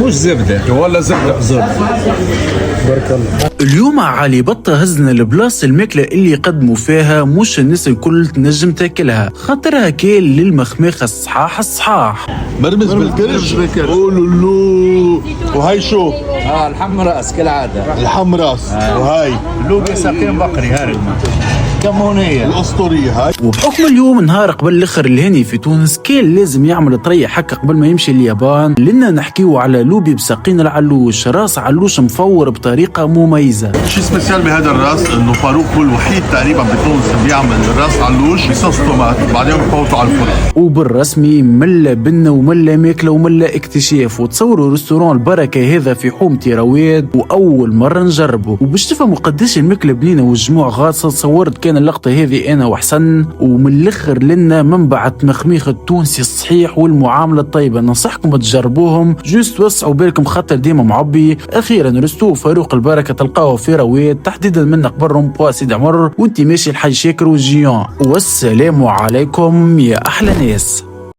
مش زبده ولا زبده. بارك الله. اليوم علي بطة هزنا البلاصة الماكلة اللي يقدموا فيها مش الناس الكل تنجم تاكلها، خاطرها كيل للمخماخة الصحاح. مرمز بالكرش. قولوا له. وهي شو؟ الحم راس كالعاده. الحم راس. وهي لوبيا ساقين بقري هاري كمونية الأسطورية هاي. وبحكم اليوم نهار قبل الاخر الهاني في تونس كان لازم يعمل طريقة حكا قبل ما يمشي اليابان، لنا نحكيو على لوبي بساقين العلوش، راس علوش مفور بطريقة مميزة. شيء سبيسيال بهذا الراس انه فاروق هو الوحيد تقريبا بتونس بيعمل الراس علوش بصوص طماط بعدين بفوتوا على الفرن. وبالرسمي ملا بنة وملا ماكلة وملا اكتشاف. وتصوروا ريستوران البركة هذا في حومتي رواد واول مرة نجربه، وباش تفهموا قداش الماكلة بنينة والجموع غاصة صورت كان اللقطة هذه انا وحسن. ومن الاخر لنا منبع مخميخ التونسي الصحيح والمعاملة الطيبة، ننصحكم تجربوهم، جوست وسعوا بالكم خاطر ديما معبي. اخيرا رستو فاروق البركة تلقاوه في رواد تحديدا من قبرهم بواسي عمر وانت ماشي الحي شاكر والجيان. والسلام عليكم يا احلى ناس.